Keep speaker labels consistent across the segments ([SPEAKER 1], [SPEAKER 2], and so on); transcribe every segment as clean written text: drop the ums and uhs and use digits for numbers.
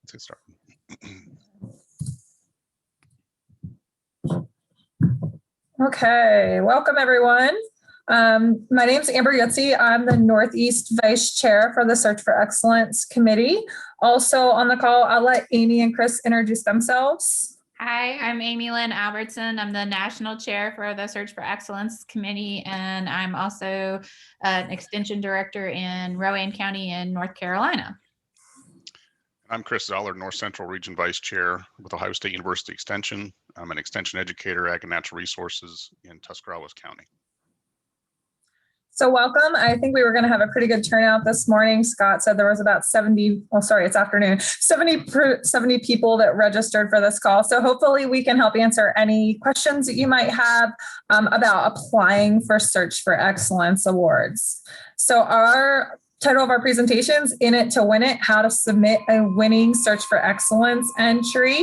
[SPEAKER 1] Let's get started.
[SPEAKER 2] Okay, welcome everyone. My name is Amber Yutzi. I'm the Northeast Vice Chair for the Search for Excellence Committee. Also on the call, I'll let Amy and Chris introduce themselves.
[SPEAKER 3] Hi, I'm Amy Lynn Albertson. I'm the National Chair for the Search for Excellence Committee, and I'm also an Extension Director in Rowan County in North Carolina.
[SPEAKER 1] I'm Chris Zoller, North Central Region Vice Chair with Ohio State University Extension. I'm an Extension Educator, Ag and Natural Resources in Tuscarawas County.
[SPEAKER 2] So welcome. I think we were going to have a pretty good turnout this morning. Scott said there was about 70, oh, sorry, it's afternoon, 70 people that registered for this call. So hopefully we can help answer any questions that you might have about applying for Search for Excellence Awards. So our title of our presentations, In It to Win It, how to submit a winning Search for Excellence entry.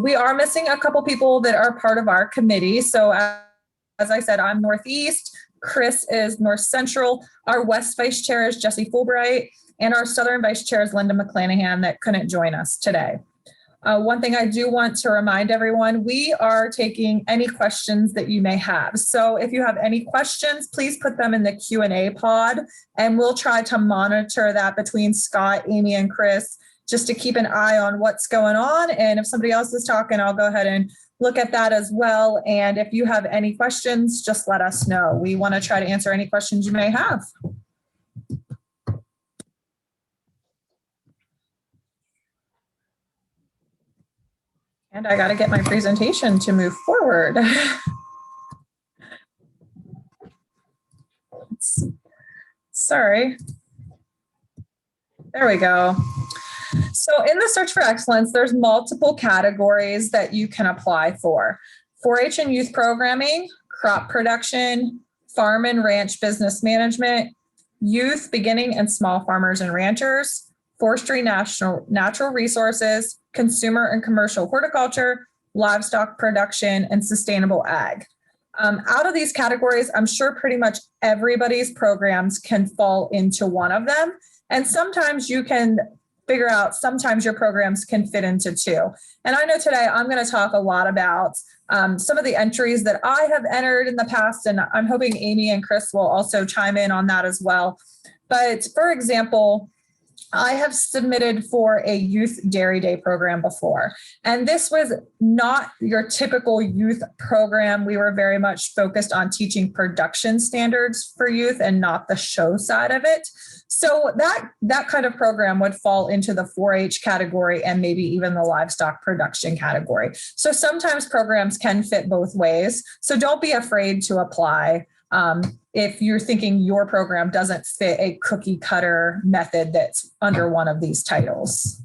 [SPEAKER 2] We are missing a couple people that are part of our committee. So as I said, I'm Northeast. Chris is North Central. Our West Vice Chair is Jesse Fulbright, and our Southern Vice Chair is Linda McClanahan that couldn't join us today. One thing I do want to remind everyone, we are taking any questions that you may have. So if you have any questions, please put them in the Q&A pod, and we'll try to monitor that between Scott, Amy, and Chris, just to keep an eye on what's going on. And if somebody else is talking, I'll go ahead and look at that as well. And if you have any questions, just let us know. We want to try to answer any questions you may have. And I got to get my presentation to move forward. Sorry. There we go. So in the Search for Excellence, there's multiple categories that you can apply for. 4-H and youth programming, crop production, farm and ranch business management, youth, beginning and small farmers and ranchers, forestry, natural resources, consumer and commercial horticulture, livestock production, and sustainable ag. Out of these categories, I'm sure pretty much everybody's programs can fall into one of them. And sometimes you can figure out, sometimes your programs can fit into two. And I know today I'm going to talk a lot about some of the entries that I have entered in the past, and I'm hoping Amy and Chris will also chime in on that as well. But for example, I have submitted for a youth dairy day program before, and this was not your typical youth program. We were very much focused on teaching production standards for youth and not the show side of it. So that kind of program would fall into the 4-H category and maybe even the livestock production category. So sometimes programs can fit both ways. So don't be afraid to apply if you're thinking your program doesn't fit a cookie cutter method that's under one of these titles.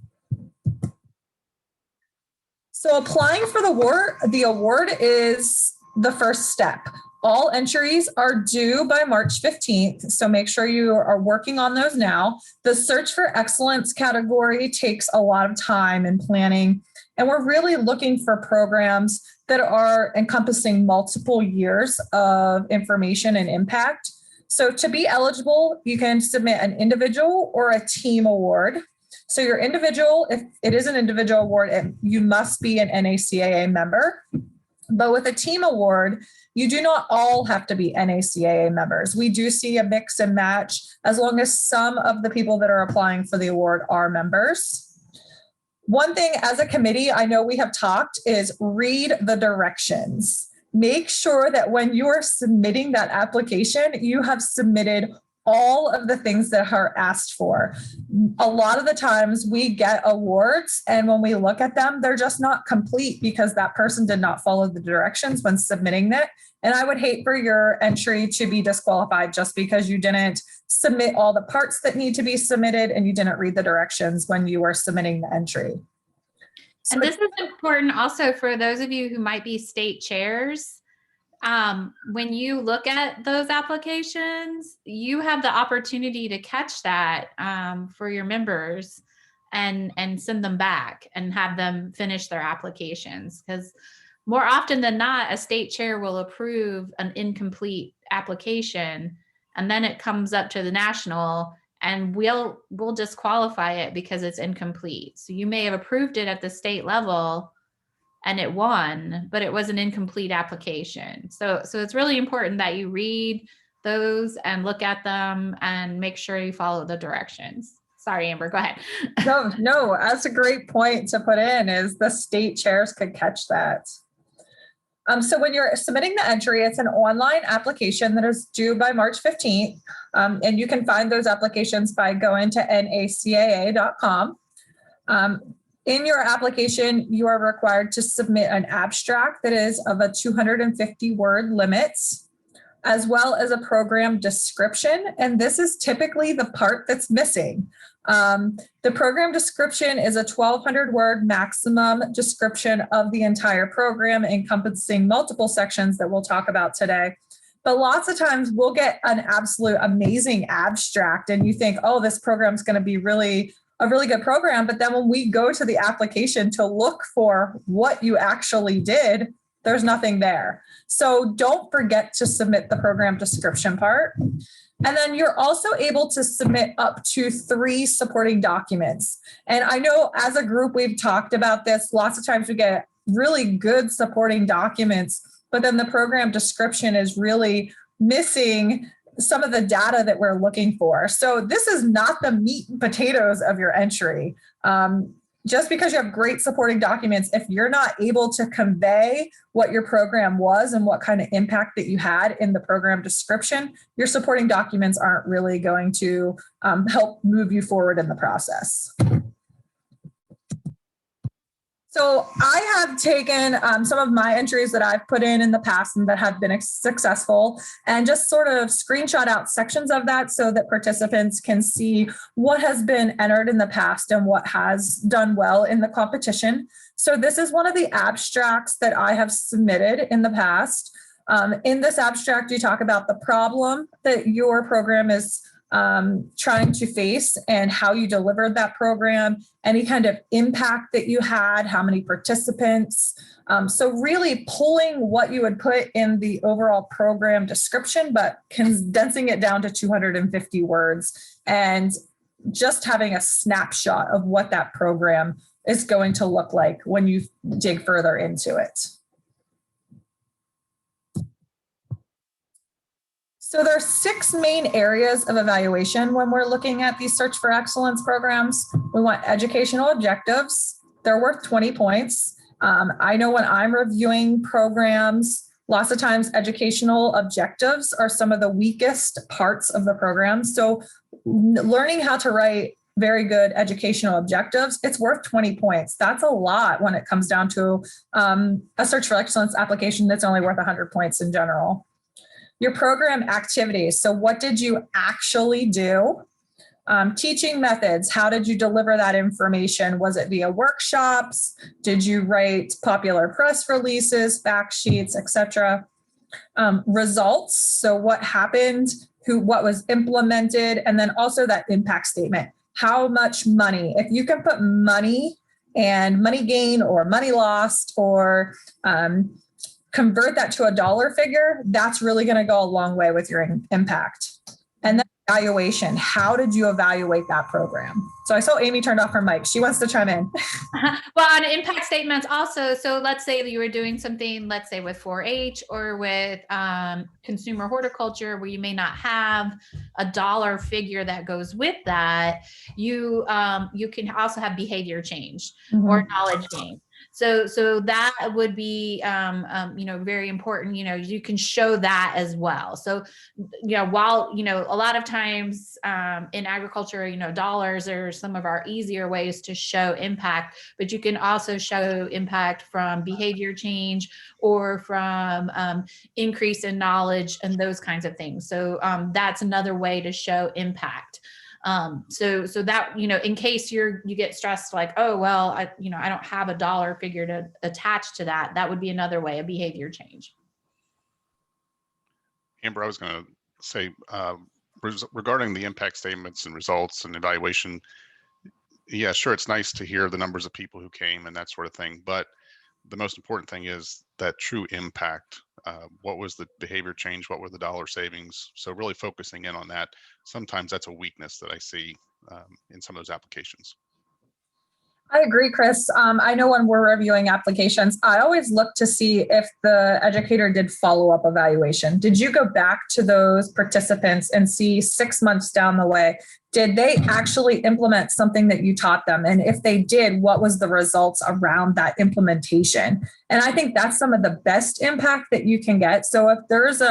[SPEAKER 2] So applying for the award is the first step. All entries are due by March 15th, so make sure you are working on those now. The Search for Excellence category takes a lot of time and planning, and we're really looking for programs that are encompassing multiple years of information and impact. So to be eligible, you can submit an individual or a team award. So your individual, if it is an individual award, you must be an NACAA member. But with a team award, you do not all have to be NACAA members. We do see a mix and match as long as some of the people that are applying for the award are members. One thing as a committee, I know we have talked, is read the directions. Make sure that when you are submitting that application, you have submitted all of the things that are asked for. A lot of the times we get awards, and when we look at them, they're just not complete because that person did not follow the directions when submitting it. And I would hate for your entry to be disqualified just because you didn't submit all the parts that need to be submitted and you didn't read the directions when you were submitting the entry.
[SPEAKER 3] And this is important also for those of you who might be state chairs. When you look at those applications, you have the opportunity to catch that for your members and send them back and have them finish their applications. Because more often than not, a state chair will approve an incomplete application, and then it comes up to the national and we'll disqualify it because it's incomplete. So you may have approved it at the state level and it won, but it was an incomplete application. So it's really important that you read those and look at them and make sure you follow the directions. Sorry, Amber, go ahead.
[SPEAKER 2] No, that's a great point to put in, is the state chairs could catch that. So when you're submitting the entry, it's an online application that is due by March 15th. And you can find those applications by going to nacaa.com. In your application, you are required to submit an abstract that is of a 250 word limit, as well as a program description. And this is typically the part that's missing. The program description is a 1,200 word maximum description of the entire program, encompassing multiple sections that we'll talk about today. But lots of times we'll get an absolute amazing abstract and you think, oh, this program is going to be a really good program. But then when we go to the application to look for what you actually did, there's nothing there. So don't forget to submit the program description part. And then you're also able to submit up to 3 supporting documents. And I know as a group, we've talked about this. Lots of times we get really good supporting documents, but then the program description is really missing some of the data that we're looking for. So this is not the meat and potatoes of your entry. Just because you have great supporting documents, if you're not able to convey what your program was and what kind of impact that you had in the program description, your supporting documents aren't really going to help move you forward in the process. So I have taken some of my entries that I've put in the past and that have been successful and just sort of screenshot out sections of that so that participants can see what has been entered in the past and what has done well in the competition. So this is one of the abstracts that I have submitted in the past. In this abstract, you talk about the problem that your program is trying to face and how you delivered that program, any kind of impact that you had, how many participants. So really pulling what you would put in the overall program description, but condensing it down to 250 words and just having a snapshot of what that program is going to look like when you dig further into it. So there are 6 main areas of evaluation when we're looking at these Search for Excellence programs. We want educational objectives. They're worth 20 points. I know when I'm reviewing programs, lots of times educational objectives are some of the weakest parts of the program. So learning how to write very good educational objectives, it's worth 20 points. That's a lot when it comes down to a Search for Excellence application that's only worth 100 points in general. Your program activities. So what did you actually do? Teaching methods. How did you deliver that information? Was it via workshops? Did you write popular press releases, fact sheets, etc.? Results. So what happened? What was implemented? And then also that impact statement. How much money? If you can put money and money gain or money lost or convert that to a dollar figure, that's really going to go a long way with your impact. And then evaluation. How did you evaluate that program? So I saw Amy turned off her mic. She wants to chime in.
[SPEAKER 3] Well, on impact statements also, so let's say that you were doing something, let's say with 4-H or with consumer horticulture, where you may not have a dollar figure that goes with that, you can also have behavior change or knowledge gain. So that would be, very important. You can show that as well. So, while, a lot of times in agriculture, dollars are some of our easier ways to show impact, but you can also show impact from behavior change or from increase in knowledge and those kinds of things. So that's another way to show impact. So that, in case you get stressed, like, oh, well, I don't have a dollar figure to attach to that. That would be another way, a behavior change.
[SPEAKER 1] Amber, I was going to say, regarding the impact statements and results and evaluation, yeah, sure, it's nice to hear the numbers of people who came and that sort of thing. But the most important thing is that true impact. What was the behavior change? What were the dollar savings? So really focusing in on that. Sometimes that's a weakness that I see in some of those applications.
[SPEAKER 2] I agree, Chris. I know when we're reviewing applications, I always look to see if the educator did follow-up evaluation. Did you go back to those participants and see 6 months down the way, did they actually implement something that you taught them? And if they did, what was the results around that implementation? And I think that's some of the best impact that you can get. So if there's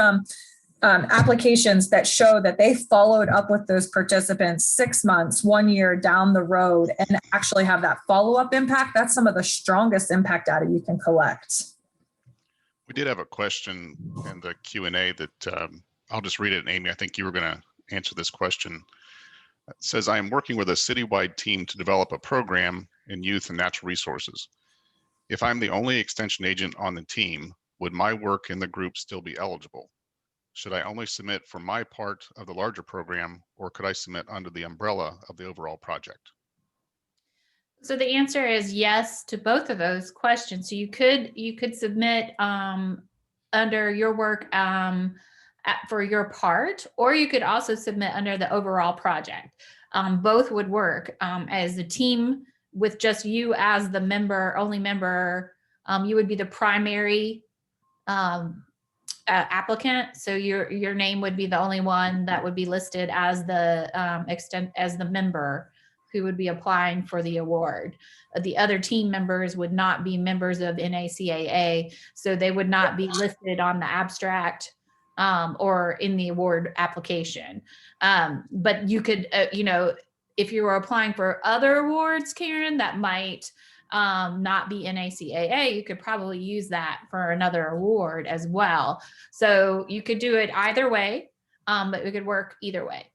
[SPEAKER 2] applications that show that they followed up with those participants 6 months, 1 year down the road and actually have that follow-up impact, that's some of the strongest impact data you can collect.
[SPEAKER 1] We did have a question in the Q&A that I'll just read it. And Amy, I think you were going to answer this question. It says, I am working with a citywide team to develop a program in youth and natural resources. If I'm the only extension agent on the team, would my work in the group still be eligible? Should I only submit for my part of the larger program, or could I submit under the umbrella of the overall project?
[SPEAKER 3] So the answer is yes to both of those questions. So you could submit under your work for your part, or you could also submit under the overall project. Both would work. As a team with just you as the only member, you would be the primary applicant. So your name would be the only one that would be listed as the member who would be applying for the award. The other team members would not be members of NACAA, so they would not be listed on the abstract or in the award application. But you could, if you were applying for other awards, Karen, that might not be NACAA, you could probably use that for another award as well. So you could do it either way, but it could work either way.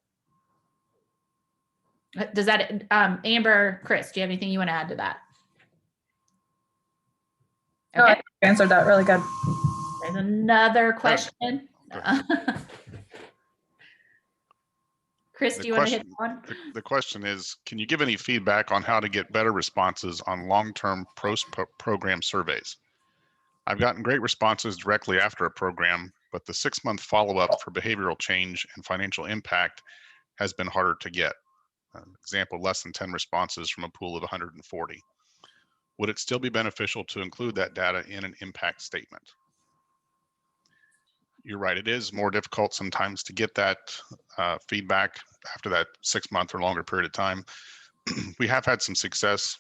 [SPEAKER 3] Does that, Amber, Chris, do you have anything you want to add to that?
[SPEAKER 2] Okay. No, I answered that really good.
[SPEAKER 3] There's another question. Chris, do you want to hit one?
[SPEAKER 1] The question is, can you give any feedback on how to get better responses on long-term program surveys? I've gotten great responses directly after a program, but the 6-month follow-up for behavioral change and financial impact has been harder to get. Example, less than 10 responses from a pool of 140. Would it still be beneficial to include that data in an impact statement? You're right, it is more difficult sometimes to get that feedback after that 6-month or longer period of time. We have had some success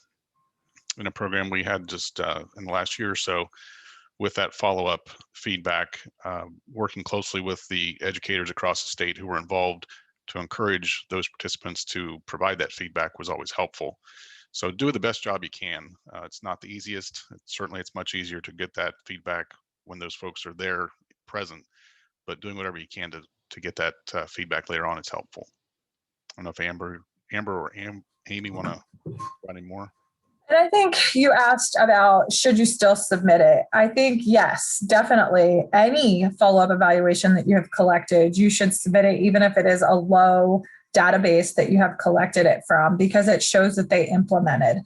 [SPEAKER 1] in a program we had just in the last year or so with that follow-up feedback, working closely with the educators across the state who were involved to encourage those participants to provide that feedback was always helpful. So do the best job you can. It's not the easiest. Certainly it's much easier to get that feedback when those folks are there present, but doing whatever you can to get that feedback later on is helpful. I don't know if Amber or Amy want to add any more.
[SPEAKER 2] And I think you asked about, should you still submit it? I think yes, definitely. Any follow-up evaluation that you have collected, you should submit it, even if it is a low database that you have collected it from, because it shows that they implemented.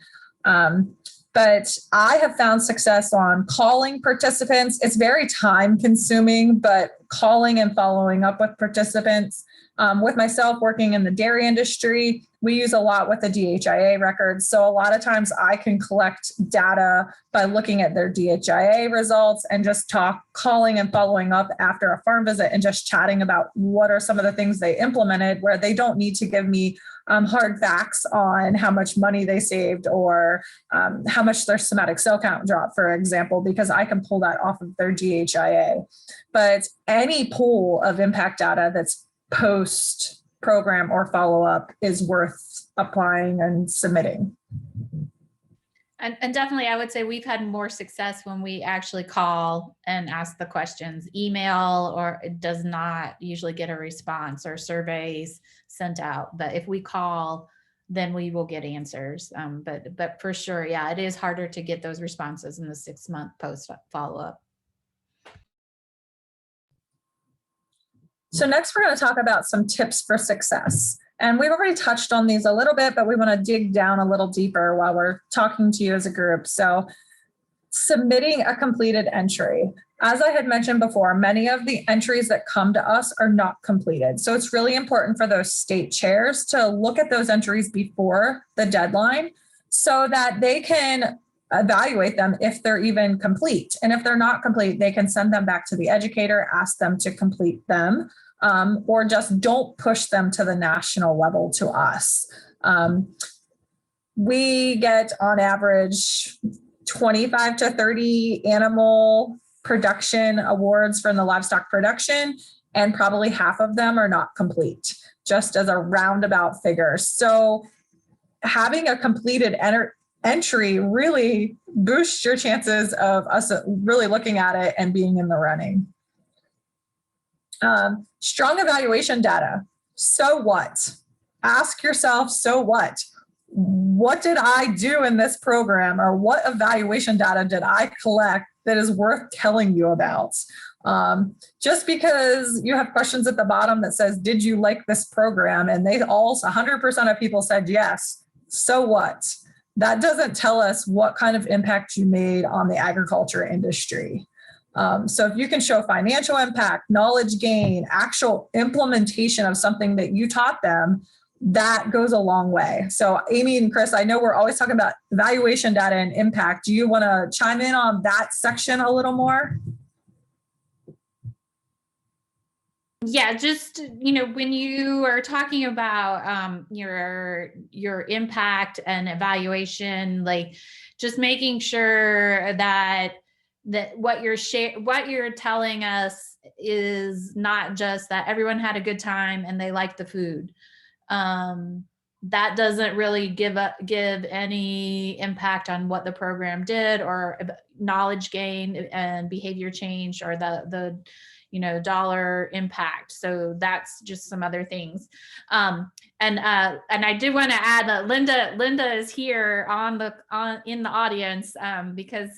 [SPEAKER 2] But I have found success on calling participants. It's very time consuming, but calling and following up with participants. With myself working in the dairy industry, we use a lot with the DHIA records. So a lot of times I can collect data by looking at their DHIA results and just calling and following up after a farm visit and just chatting about what are some of the things they implemented, where they don't need to give me hard facts on how much money they saved or how much their somatic cell count dropped, for example, because I can pull that off of their DHIA. But any pool of impact data that's post program or follow-up is worth applying and submitting.
[SPEAKER 3] And definitely, I would say we've had more success when we actually call and ask the questions. Email or it does not usually get a response, or surveys sent out. But if we call, then we will get answers. But for sure, yeah, it is harder to get those responses in the 6-month post follow-up.
[SPEAKER 2] So next, we're going to talk about some tips for success. And we've already touched on these a little bit, but we want to dig down a little deeper while we're talking to you as a group. So submitting a completed entry. as I had mentioned before, many of the entries that come to us are not completed. So it's really important for those state chairs to look at those entries before the deadline so that they can evaluate them if they're even complete. And if they're not complete, they can send them back to the educator, ask them to complete them, or just don't push them to the national level to us. We get on average 25 to 30 animal production awards from the livestock production, and probably half of them are not complete, just as a roundabout figure. So having a completed entry really boosts your chances of us really looking at it and being in the running. Strong evaluation data. So what? Ask yourself, so what? What did I do in this program, or what evaluation data did I collect that is worth telling you about? Just because you have questions at the bottom that says, did you like this program? And they all, 100% of people said yes. So what? That doesn't tell us what kind of impact you made on the agriculture industry. So if you can show financial impact, knowledge gain, actual implementation of something that you taught them, that goes a long way. So Amy and Chris, I know we're always talking about evaluation data and impact. Do you want to chime in on that section a little more?
[SPEAKER 3] Yeah, just, when you are talking about your impact and evaluation, like just making sure that what you're telling us is not just that everyone had a good time and they liked the food. That doesn't really give any impact on what the program did, or knowledge gain and behavior change, or the dollar impact. So that's just some other things. And I did want to add that Linda is here in the audience, because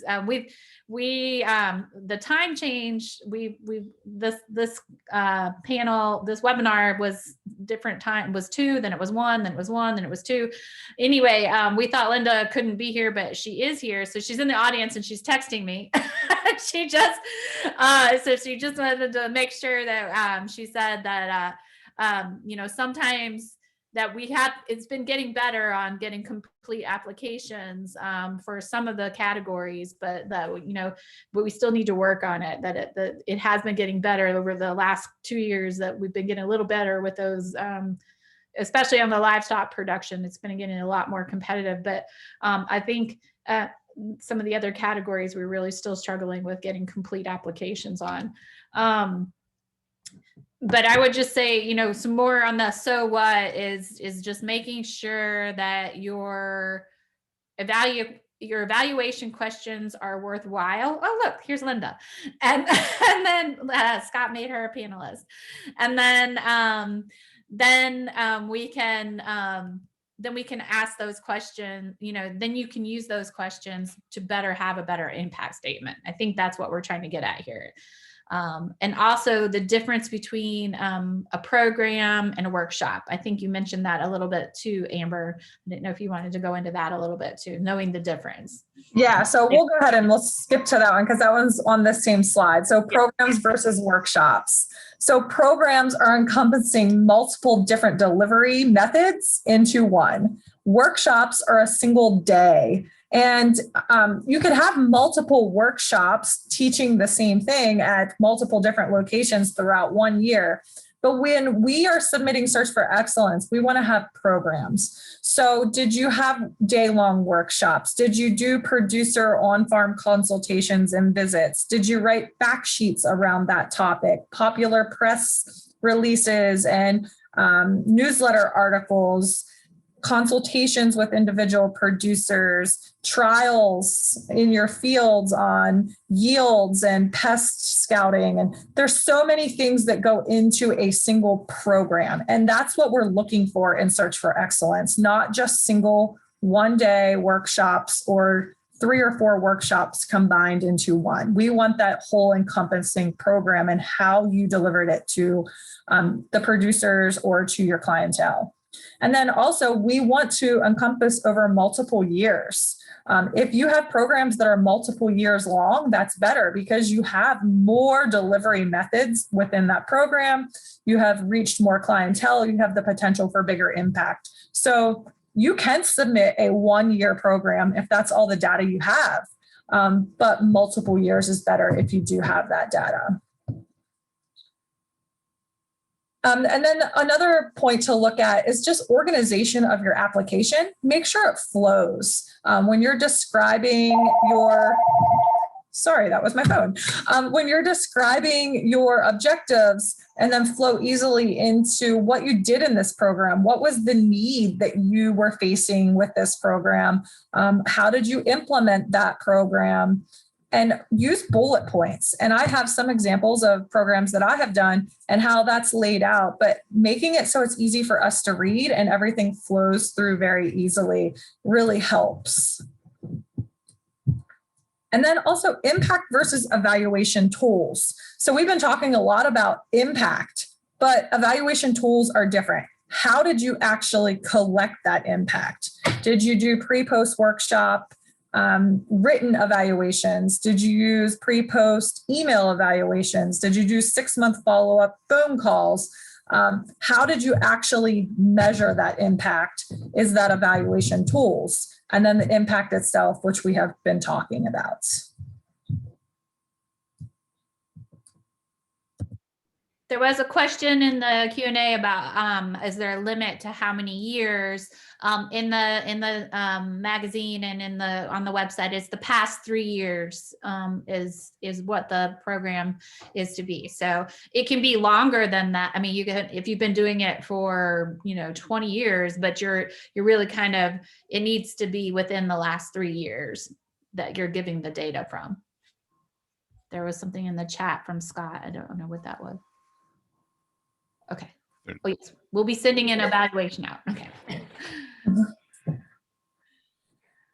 [SPEAKER 3] the time change, this panel, this webinar was different time, was 2, then it was 1, then it was 1, then it was 2. Anyway, we thought Linda couldn't be here, but she is here. So she's in the audience and she's texting me. She just wanted to make sure that she said that sometimes that it's been getting better on getting complete applications for some of the categories, but but we still need to work on it. That it has been getting better over the last 2 years, that we've been getting a little better with those, especially on the livestock production. It's been getting a lot more competitive, but I think some of the other categories we're really still struggling with getting complete applications on. But I would just say, some more on the so what is just making sure that your evaluation questions are worthwhile. Oh, look, here's Linda. And then Scott made her a panelist. And then we can ask those questions, then you can use those questions to have a better impact statement. I think that's what we're trying to get at here. And also the difference between a program and a workshop. I think you mentioned that a little bit too, Amber. I didn't know if you wanted to go into that a little bit too, knowing the difference.
[SPEAKER 2] Yeah, so we'll go ahead and we'll skip to that one because that one's on the same slide. So programs versus workshops. So programs are encompassing multiple different delivery methods into one. Workshops are a single day. And you could have multiple workshops teaching the same thing at multiple different locations throughout 1 year. But when we are submitting Search for Excellence, we want to have programs. So did you have day-long workshops? Did you do producer on-farm consultations and visits? Did you write fact sheets around that topic, popular press releases and newsletter articles, consultations with individual producers, trials in your fields on yields and pest scouting? And there's so many things that go into a single program. And that's what we're looking for in Search for Excellence, not just single one-day workshops or 3 or 4 workshops combined into one. We want that whole encompassing program and how you delivered it to the producers or to your clientele. And then also we want to encompass over multiple years. If you have programs that are multiple years long, that's better because you have more delivery methods within that program. You have reached more clientele. You have the potential for bigger impact. So you can submit a 1-year program if that's all the data you have. But multiple years is better if you do have that data. And then another point to look at is just organization of your application. Make sure it flows. When you're describing your, sorry, that was my phone. When you're describing your objectives and then flow easily into what you did in this program, what was the need that you were facing with this program? How did you implement that program? And use bullet points. And I have some examples of programs that I have done and how that's laid out, but making it so it's easy for us to read and everything flows through very easily really helps. And then also impact versus evaluation tools. So we've been talking a lot about impact, but evaluation tools are different. How did you actually collect that impact? Did you do pre-post workshop? Written evaluations? Did you use pre-post email evaluations? Did you do 6-month follow-up phone calls? How did you actually measure that impact? Is that evaluation tools? And then the impact itself, which we have been talking about.
[SPEAKER 3] There was a question in the Q&A about is there a limit to how many years? In the magazine and on the website, it's the past 3 years is what the program is to be. So it can be longer than that. I mean, you can, if you've been doing it for 20 years, but you're really kind of, it needs to be within the last 3 years that you're giving the data from. There was something in the chat from Scott. I don't know what that was. Okay. Oh, yes. We'll be sending an evaluation out. Okay.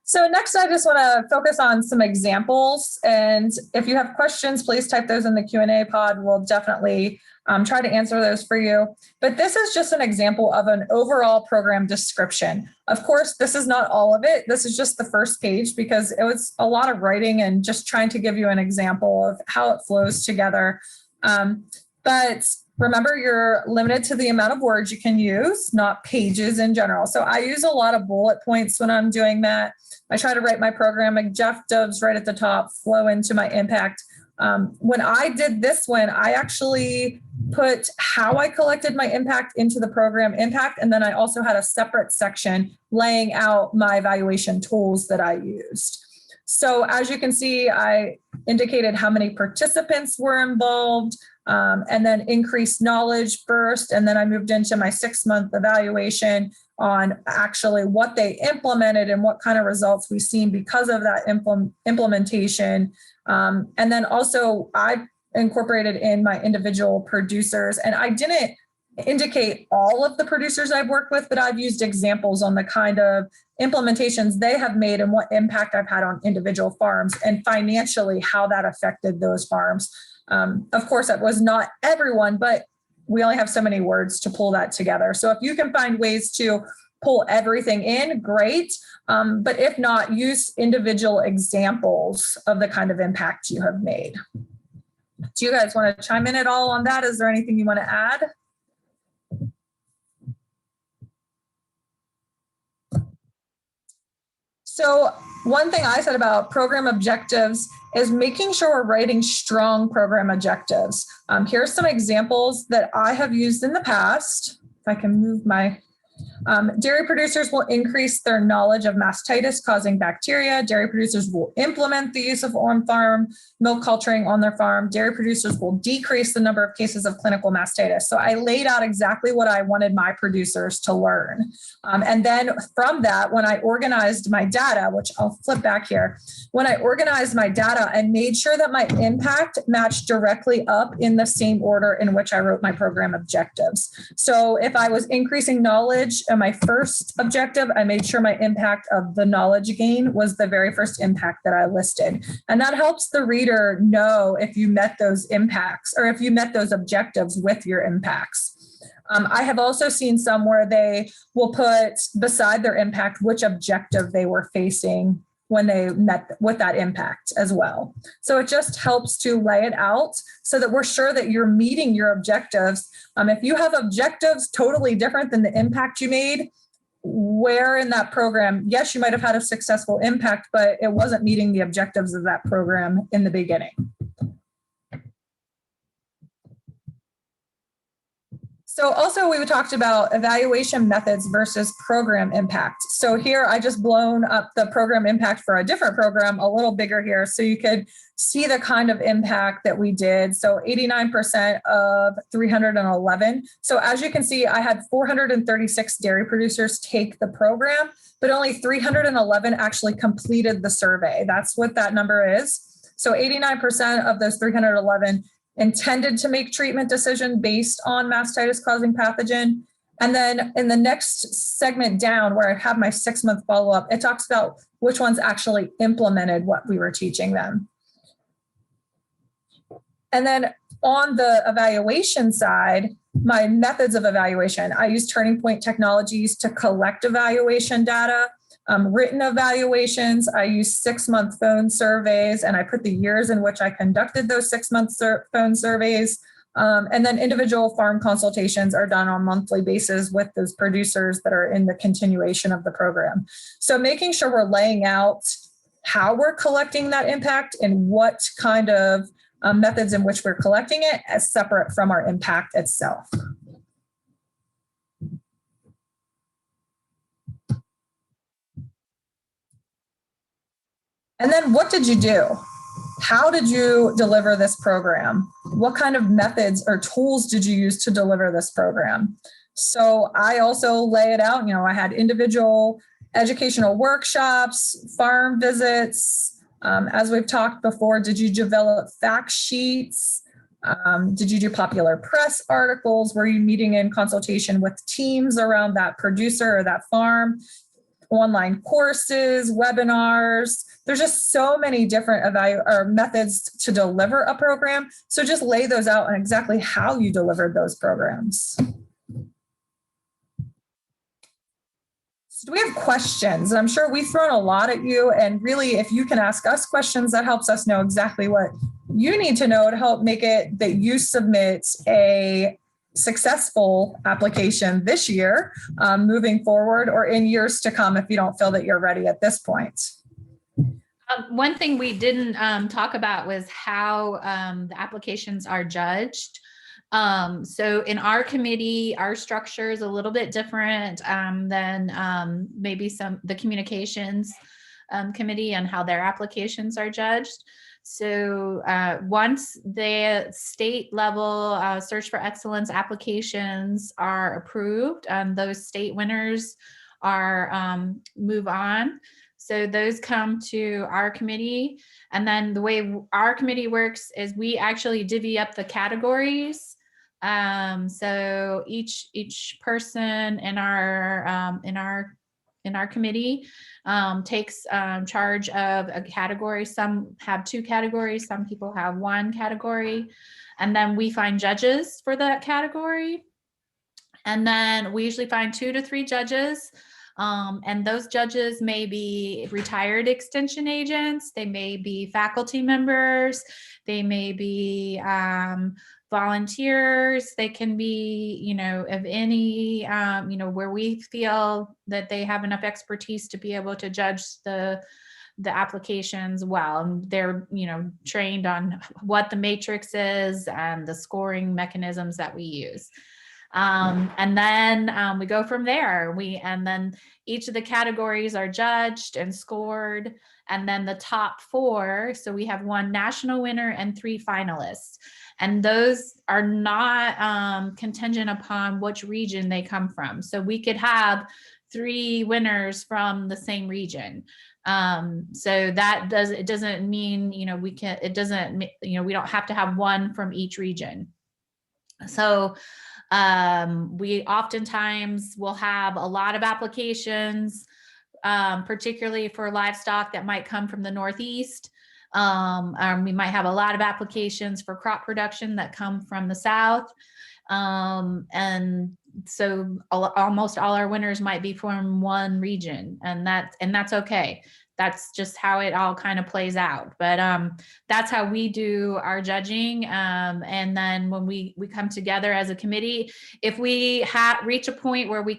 [SPEAKER 2] So next, I just want to focus on some examples. And if you have questions, please type those in the Q&A pod. We'll definitely try to answer those for you. But this is just an example of an overall program description. Of course, this is not all of it. This is just the first page because it was a lot of writing and just trying to give you an example of how it flows together. But remember, you're limited to the amount of words you can use, not pages in general. So I use a lot of bullet points when I'm doing that. I try to write my program objectives right at the top, flow into my impact. When I did this one, I actually put how I collected my impact into the program impact. And then I also had a separate section laying out my evaluation tools that I used. So as you can see, I indicated how many participants were involved, and then increased knowledge first. And then I moved into my 6-month evaluation on actually what they implemented and what kind of results we've seen because of that implementation. And then also I incorporated in my individual producers, and I didn't indicate all of the producers I've worked with, but I've used examples on the kind of implementations they have made and what impact I've had on individual farms and financially how that affected those farms. Of course, that was not everyone, but we only have so many words to pull that together. So if you can find ways to pull everything in, great. But if not, use individual examples of the kind of impact you have made. Do you guys want to chime in at all on that? Is there anything you want to add? So one thing I said about program objectives is making sure we're writing strong program objectives. Here's some examples that I have used in the past. If I can move my dairy producers will increase their knowledge of mastitis causing bacteria. Dairy producers will implement the use of on-farm milk culturing on their farm. Dairy producers will decrease the number of cases of clinical mastitis. So I laid out exactly what I wanted my producers to learn. And then from that, when I organized my data, which I'll flip back here, when I organized my data and made sure that my impact matched directly up in the same order in which I wrote my program objectives. So if I was increasing knowledge in my first objective, I made sure my impact of the knowledge gain was the very first impact that I listed. And that helps the reader know if you met those impacts or if you met those objectives with your impacts. I have also seen some where they will put beside their impact which objective they were facing when they met with that impact as well. So it just helps to lay it out so that we're sure that you're meeting your objectives. If you have objectives totally different than the impact you made, where in that program, yes, you might have had a successful impact, but it wasn't meeting the objectives of that program in the beginning. So also we talked about evaluation methods versus program impact. So here I just blown up the program impact for a different program a little bigger here so you could see the kind of impact that we did. So 89% of 311. So as you can see, I had 436 dairy producers take the program, but only 311 actually completed the survey. That's what that number is. So 89% of those 311 intended to make treatment decision based on mastitis causing pathogen. And then in the next segment down where I have my 6-month follow-up, it talks about which ones actually implemented what we were teaching them. And then on the evaluation side, my methods of evaluation, I use Turning Point Technologies to collect evaluation data. Written evaluations, I use 6-month phone surveys, and I put the years in which I conducted those 6-month phone surveys. And then individual farm consultations are done on a monthly basis with those producers that are in the continuation of the program. So making sure we're laying out how we're collecting that impact and what kind of methods in which we're collecting it as separate from our impact itself. And then what did you do? How did you deliver this program? What kind of methods or tools did you use to deliver this program? So I also lay it out. I had individual educational workshops, farm visits. As we've talked before, did you develop fact sheets? Did you do popular press articles? Were you meeting in consultation with teams around that producer or that farm? Online courses, webinars. There's just so many different methods to deliver a program. So just lay those out and exactly how you delivered those programs. So do we have questions? I'm sure we've thrown a lot at you, and really if you can ask us questions, that helps us know exactly what you need to know to help make it that you submit a successful application this year, moving forward, or in years to come if you don't feel that you're ready at this point.
[SPEAKER 3] One thing we didn't talk about was how the applications are judged. So in our committee, our structure is a little bit different than maybe the communications committee and how their applications are judged. So once the state level Search for Excellence applications are approved, those state winners are move on. So those come to our committee. And then the way our committee works is we actually divvy up the categories. So each person in our committee takes charge of a category. Some have 2 categories, some people have 1 category. And then we find judges for that category. And then we usually find 2 to 3 judges. And those judges may be retired extension agents, they may be faculty members, they may be volunteers, they can be, of any, where we feel that they have enough expertise to be able to judge the applications well. And they're, trained on what the matrix is and the scoring mechanisms that we use. And then we go from there. And then each of the categories are judged and scored. And then the top 4, so we have 1 national winner and 3 finalists. And those are not contingent upon which region they come from. So we could have 3 winners from the same region. So it doesn't mean, we don't have to have 1 from each region. So we oftentimes will have a lot of applications, particularly for livestock that might come from the Northeast. We might have a lot of applications for crop production that come from the South. And So almost all our winners might be from one region, and that's okay. That's just how it all kind of plays out. But that's how we do our judging. And then when we come together as a committee, if we reach a point where we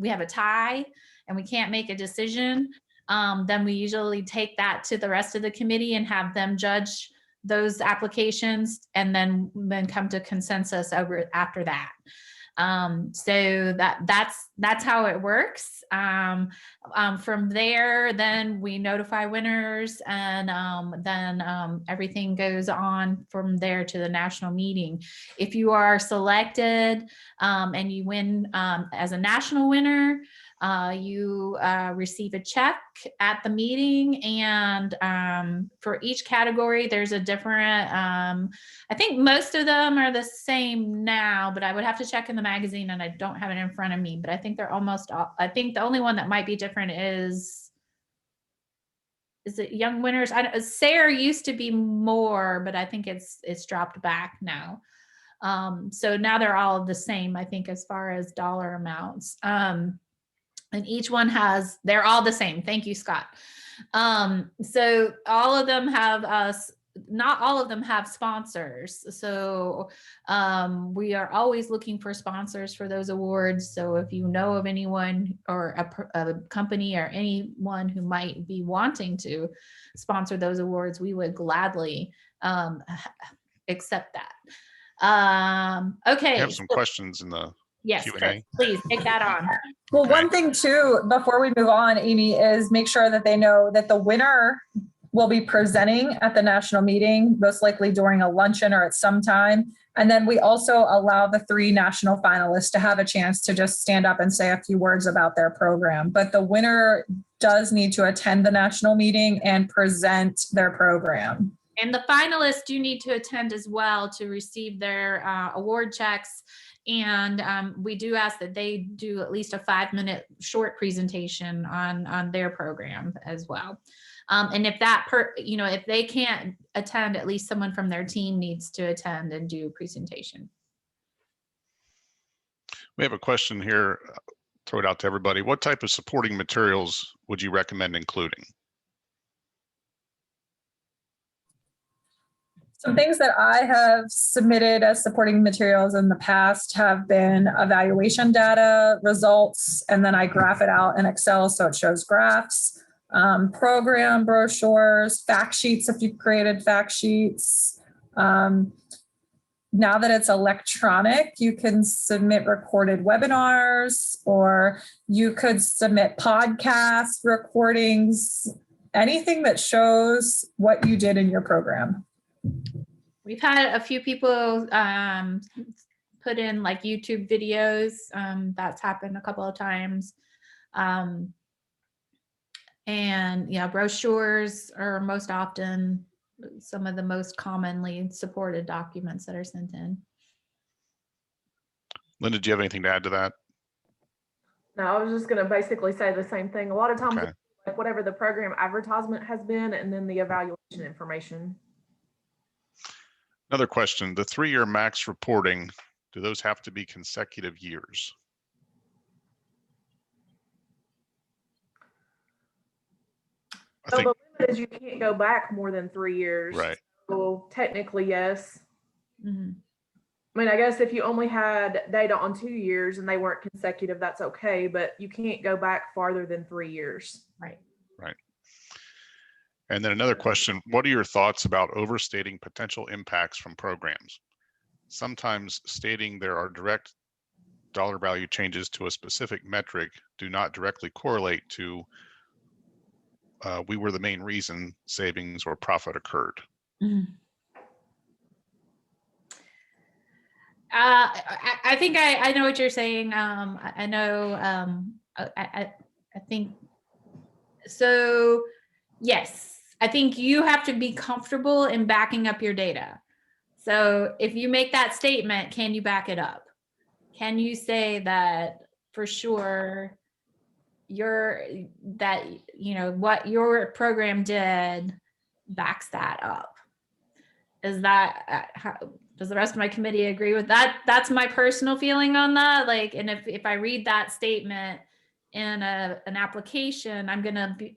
[SPEAKER 3] have a tie and we can't make a decision, then we usually take that to the rest of the committee and have them judge those applications, and then come to consensus after that. So that's how it works. From there, then we notify winners, and then everything goes on from there to the national meeting. If you are selected and you win as a national winner, you receive a check at the meeting, and for each category there's a different, I think most of them are the same now, but I would have to check in the magazine and I don't have it in front of me, but I think they're almost all, I think the only one that might be different is it young winners? Sarah used to be more, but I think it's dropped back now. So now they're all the same, I think, as far as dollar amounts. And each one they're all the same. Thank you, Scott. So all of them have not all of them have sponsors. So we are always looking for sponsors for those awards. So if you know of anyone or a company or anyone who might be wanting to sponsor those awards, we would gladly accept that. Okay.
[SPEAKER 1] I have some questions in the
[SPEAKER 3] Yes,
[SPEAKER 1] Q&A.
[SPEAKER 3] Chris, please take that on.
[SPEAKER 2] Well,
[SPEAKER 1] Okay.
[SPEAKER 2] one thing too, before we move on, Amy, is make sure that they know that the winner will be presenting at the national meeting, most likely during a luncheon or at some time. And then we also allow the 3 national finalists to have a chance to just stand up and say a few words about their program. But the winner does need to attend the national meeting and present their program.
[SPEAKER 3] And the finalists do need to attend as well to receive their award checks. And we do ask that they do at least a 5-minute short presentation on their program as well. And if if they can't attend, at least someone from their team needs to attend and do a presentation.
[SPEAKER 1] We have a question here. Throw it out to everybody. What type of supporting materials would you recommend including?
[SPEAKER 2] Some things that I have submitted as supporting materials in the past have been evaluation data, results, and then I graph it out in Excel so it shows graphs, program brochures, fact sheets if you've created fact sheets. Now that it's electronic, you can submit recorded webinars, or you could submit podcast recordings, anything that shows what you did in your program.
[SPEAKER 3] We've had a few people put in like YouTube videos. That's happened a couple of times. And yeah, brochures are most often some of the most commonly supported documents that are sent in.
[SPEAKER 1] Linda, do you have anything to add to that?
[SPEAKER 4] No, I was just going to basically say the same thing. A lot of times,
[SPEAKER 1] Okay.
[SPEAKER 4] like whatever the program advertisement has been, and then the evaluation information.
[SPEAKER 1] Another question, the 3-year max reporting, do those have to be consecutive years? I
[SPEAKER 4] So
[SPEAKER 1] think,
[SPEAKER 4] the limit is you can't go back more than 3 years.
[SPEAKER 1] right.
[SPEAKER 4] So technically, yes.
[SPEAKER 3] Mm-hmm.
[SPEAKER 4] I mean, I guess if you only had data on 2 years and they weren't consecutive, that's okay, but you can't go back farther than 3 years.
[SPEAKER 3] Right.
[SPEAKER 1] Right. And then another question, what are your thoughts about overstating potential impacts from programs? Sometimes stating there are direct dollar value changes to a specific metric do not directly correlate to we were the main reason savings or profit occurred.
[SPEAKER 3] Mm-hmm. I think I know what you're saying. I know. I think so. Yes, I think you have to be comfortable in backing up your data. So if you make that statement, can you back it up? Can you say that for sure? What your program did backs that up. Is that does the rest of my committee agree with that? That's my personal feeling on that. Like, and if I read that statement in an application, I'm gonna be,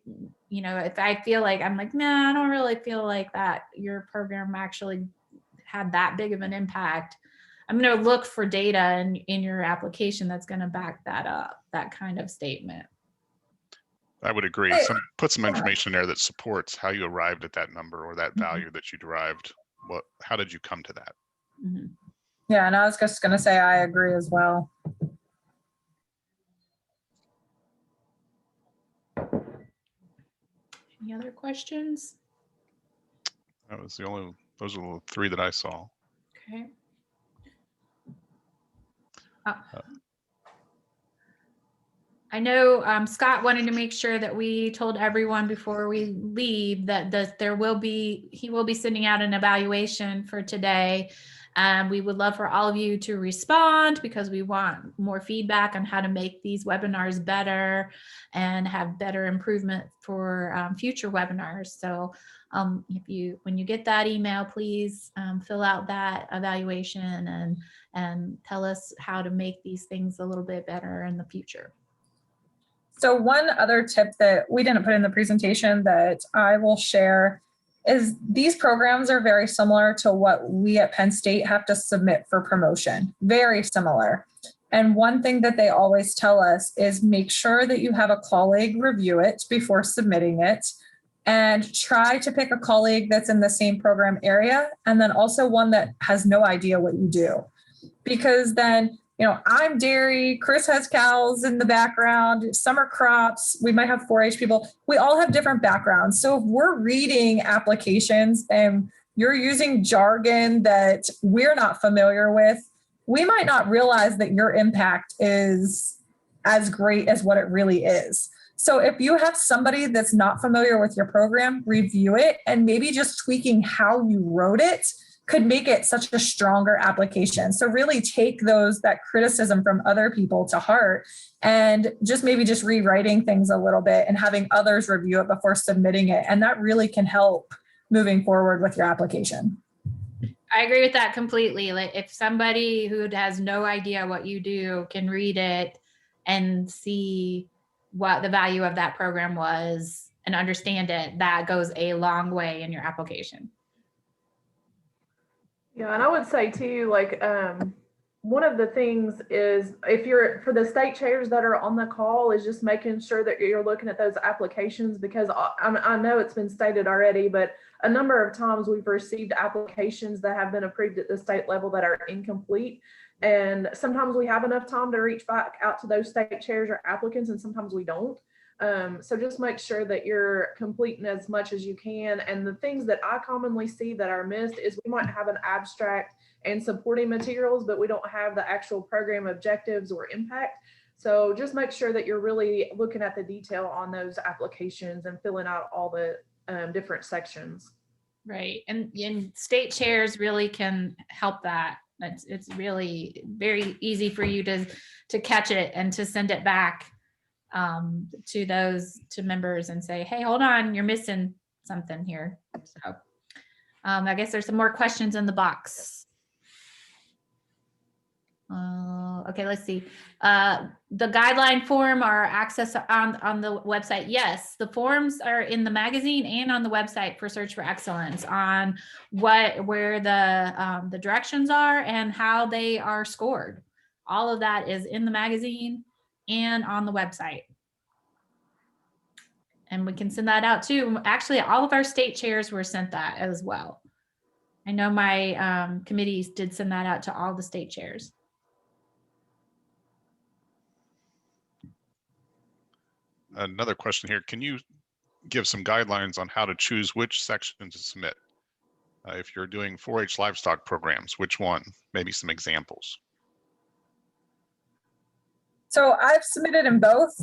[SPEAKER 3] if I feel like I'm like, nah, I don't really feel like that your program actually had that big of an impact, I'm going to look for data in your application that's going to back that up, that kind of statement.
[SPEAKER 1] I would agree. Put some information there that supports how you arrived at that number or that value that you derived. How did you come to that?
[SPEAKER 3] Mm-hmm.
[SPEAKER 2] Yeah, and I was just going to say I agree as well.
[SPEAKER 3] Any other questions?
[SPEAKER 1] Those are the three that I saw.
[SPEAKER 3] Okay. I know Scott wanted to make sure that we told everyone before we leave that he will be sending out an evaluation for today. We would love for all of you to respond because we want more feedback on how to make these webinars better and have better improvement for future webinars. So when you get that email, please fill out that evaluation and tell us how to make these things a little bit better in the future.
[SPEAKER 2] So one other tip that we didn't put in the presentation that I will share is these programs are very similar to what we at Penn State have to submit for promotion, very similar. And one thing that they always tell us is make sure that you have a colleague review it before submitting it, and try to pick a colleague that's in the same program area, and then also one that has no idea what you do. Because then, I'm dairy, Chris has cows in the background, summer crops, we might have 4-H people. We all have different backgrounds. So if we're reading applications and you're using jargon that we're not familiar with, we might not realize that your impact is as great as what it really is. So if you have somebody that's not familiar with your program, review it, and maybe just tweaking how you wrote it could make it such a stronger application. So really take that criticism from other people to heart, and just rewriting things a little bit and having others review it before submitting it. And that really can help moving forward with your application.
[SPEAKER 3] I agree with that completely. Like if somebody who has no idea what you do can read it and see what the value of that program was and understand it, that goes a long way in your application.
[SPEAKER 4] Yeah, and I would say too, one of the things is for the state chairs that are on the call is just making sure that you're looking at those applications, because I know it's been stated already, but a number of times we've received applications that have been approved at the state level that are incomplete. And sometimes we have enough time to reach back out to those state chairs or applicants, and sometimes we don't. So just make sure that you're completing as much as you can. And the things that I commonly see that are missed is we might have an abstract and supporting materials, but we don't have the actual program objectives or impact. So just make sure that you're really looking at the detail on those applications and filling out all the different sections.
[SPEAKER 3] Right. And state chairs really can help that. It's really very easy for you to catch it and to send it back to members and say, hey, hold on, you're missing something here. So I guess there's some more questions in the box. Okay, let's see. The guideline form are access on the website. Yes, the forms are in the magazine and on the website for Search for Excellence on where the directions are and how they are scored. All of that is in the magazine and on the website. And we can send that out too. Actually, all of our state chairs were sent that as well. I know my committees did send that out to all the state chairs.
[SPEAKER 1] Another question here. Can you give some guidelines on how to choose which section to submit? If you're doing 4-H livestock programs, which one? Maybe some examples.
[SPEAKER 2] So I've submitted in both.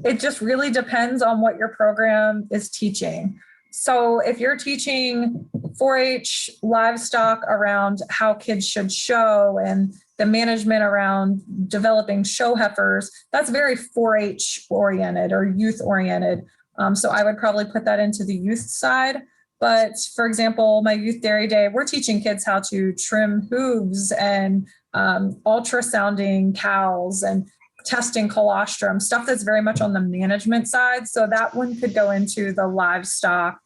[SPEAKER 2] It just really depends on what your program is teaching. So if you're teaching 4-H livestock around how kids should show and the management around developing show heifers, that's very 4-H oriented or youth oriented. So I would probably put that into the youth side. But for example, my youth dairy day, we're teaching kids how to trim hooves and ultrasounding cows and testing colostrum, stuff that's very much on the management side. So that one could go into the livestock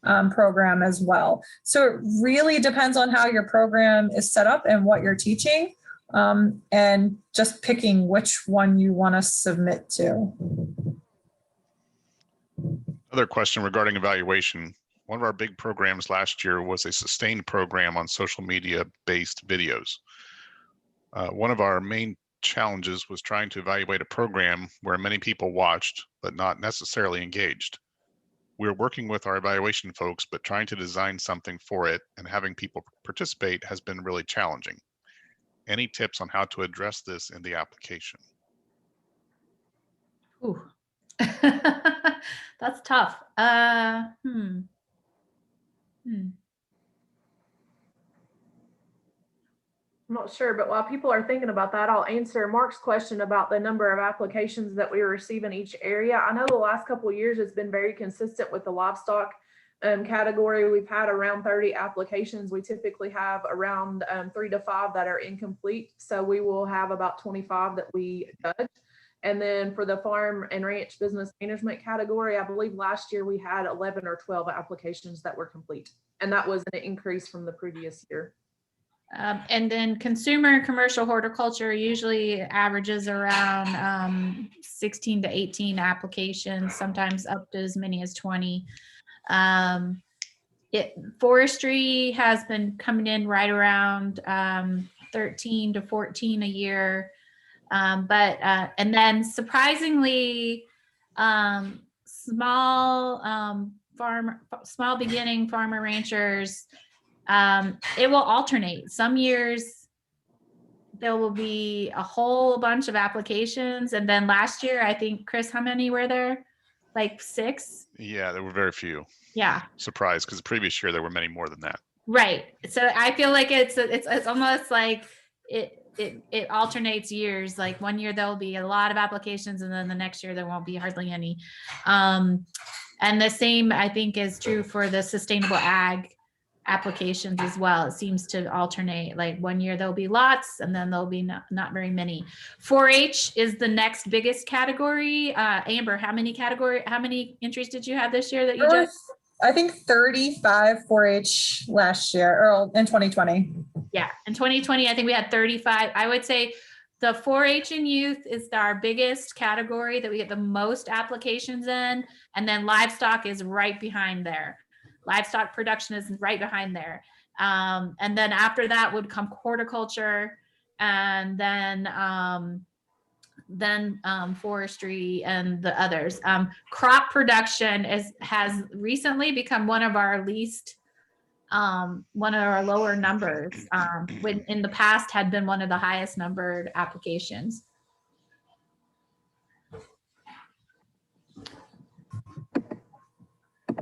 [SPEAKER 2] program as well. So it really depends on how your program is set up and what you're teaching, and just picking which one you want to submit to.
[SPEAKER 1] Another question regarding evaluation. One of our big programs last year was a sustained program on social media based videos. One of our main challenges was trying to evaluate a program where many people watched, but not necessarily engaged. We're working with our evaluation folks, but trying to design something for it and having people participate has been really challenging. Any tips on how to address this in the application?
[SPEAKER 3] Ooh. That's tough.
[SPEAKER 4] I'm not sure, but while people are thinking about that, I'll answer Mark's question about the number of applications that we receive in each area. I know the last couple of years it's been very consistent with the livestock category. We've had around 30 applications. We typically have around 3 to 5 that are incomplete. So we will have about 25 that we judge. And then for the farm and ranch business management category, I believe last year we had 11 or 12 applications that were complete. And that was an increase from the previous year.
[SPEAKER 3] And then consumer and commercial horticulture usually averages around 16 to 18 applications, sometimes up to as many as 20. Forestry has been coming in right around 13 to 14 a year. And then surprisingly, small beginning farmer ranchers, it will alternate. Some years there will be a whole bunch of applications. And then last year, I think, Chris, how many were there? Like 6?
[SPEAKER 1] Yeah, there were very few.
[SPEAKER 3] Yeah.
[SPEAKER 1] Surprised, because the previous year there were many more than that.
[SPEAKER 3] Right. So I feel like it's almost like it alternates years. Like one year there'll be a lot of applications, and then the next year there won't be hardly any. And the same, I think, is true for the sustainable ag applications as well. It seems to alternate. Like one year there'll be lots, and then there'll be not very many. 4-H is the next biggest category. Amber, how many entries did you have this year that you just?
[SPEAKER 2] I think 35 4-H last year, or in 2020.
[SPEAKER 3] Yeah, in 2020, I think we had 35. I would say the 4-H and youth is our biggest category that we get the most applications in, and then livestock is right behind there. Livestock production is right behind there. And then after that would come horticulture, and then forestry and the others. Crop production has recently become one of our lower numbers, when in the past had been one of the highest numbered applications.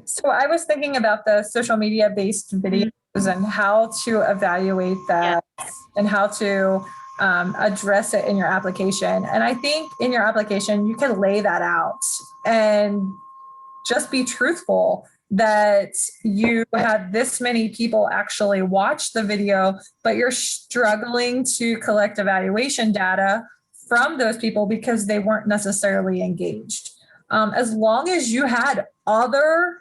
[SPEAKER 2] So I was thinking about the social media based videos and how to evaluate that, and how to address it in your application. And I think in your application, you can lay that out and just be truthful that you have this many people actually watch the video, but you're struggling to collect evaluation data from those people because they weren't necessarily engaged. As long as you had other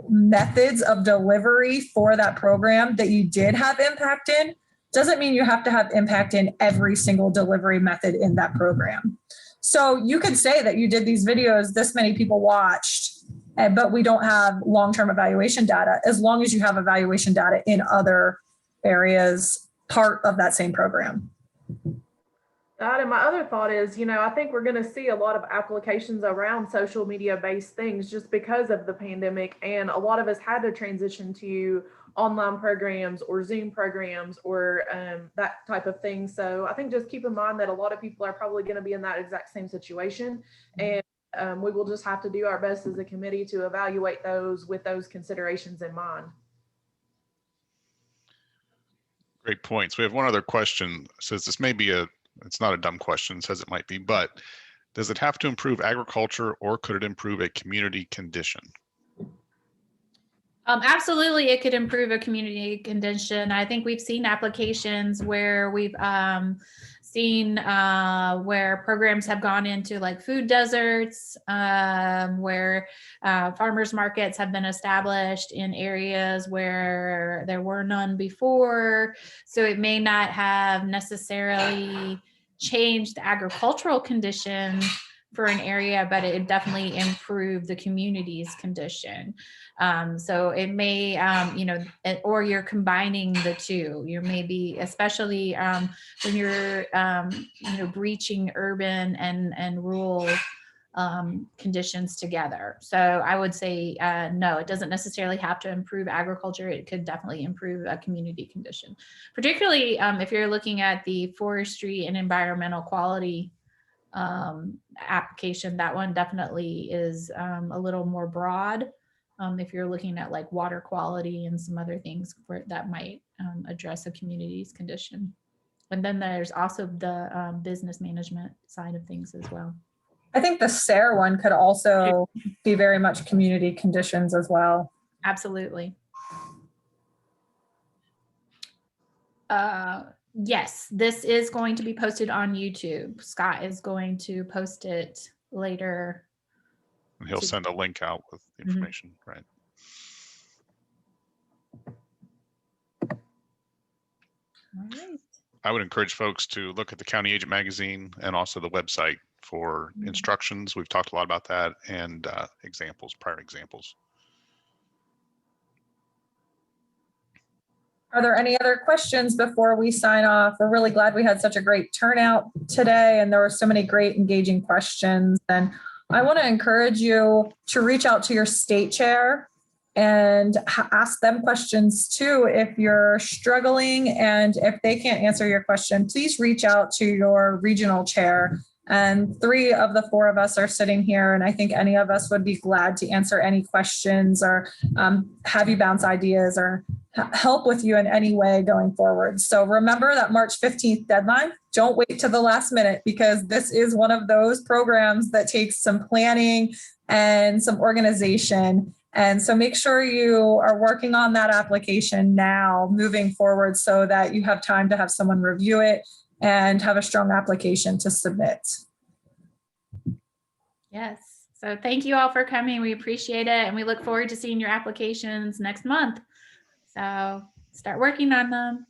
[SPEAKER 2] methods of delivery for that program that you did have impact in, doesn't mean you have to have impact in every single delivery method in that program. So you could say that you did these videos, this many people watched, but we don't have long-term evaluation data, as long as you have evaluation data in other areas, part of that same program.
[SPEAKER 4] That, and my other thought is, I think we're going to see a lot of applications around social media based things just because of the pandemic. And a lot of us had to transition to online programs or Zoom programs or that type of thing. So I think just keep in mind that a lot of people are probably going to be in that exact same situation. And we will just have to do our best as a committee to evaluate those with those considerations in mind.
[SPEAKER 1] Great points. We have one other question. It says this may be it's not a dumb question, it says it might be, but does it have to improve agriculture, or could it improve a community condition?
[SPEAKER 3] Absolutely, it could improve a community condition. I think we've seen applications where we've seen where programs have gone into like food deserts, where farmers markets have been established in areas where there were none before. So it may not have necessarily changed the agricultural condition for an area, but it definitely improved the community's condition. So it may, or you're combining the two. You may be, especially when you're, breaching urban and rural conditions together. So I would say, no, it doesn't necessarily have to improve agriculture. It could definitely improve a community condition, particularly if you're looking at the forestry and environmental quality application. That one definitely is a little more broad. If you're looking at like water quality and some other things where that might address a community's condition. And then there's also the business management side of things as well.
[SPEAKER 2] I think the SARE one could also be very much community conditions as well.
[SPEAKER 3] Absolutely. Yes, this is going to be posted on YouTube. Scott is going to post it later.
[SPEAKER 1] And he'll send a link out with the information, right?
[SPEAKER 3] All right.
[SPEAKER 1] I would encourage folks to look at the County Agent Magazine and also the website for instructions. We've talked a lot about that, and examples, prior examples.
[SPEAKER 2] Are there any other questions before we sign off? We're really glad we had such a great turnout today, and there were so many great engaging questions. And I want to encourage you to reach out to your state chair and ask them questions too if you're struggling. And if they can't answer your question, please reach out to your regional chair. And 3 of the 4 of us are sitting here, and I think any of us would be glad to answer any questions or have you bounce ideas or help with you in any way going forward. So remember that March 15th deadline. Don't wait to the last minute, because this is one of those programs that takes some planning and some organization. And so make sure you are working on that application now moving forward so that you have time to have someone review it and have a strong application to submit.
[SPEAKER 3] Yes. So thank you all for coming. We appreciate it. And we look forward to seeing your applications next month. So start working on them.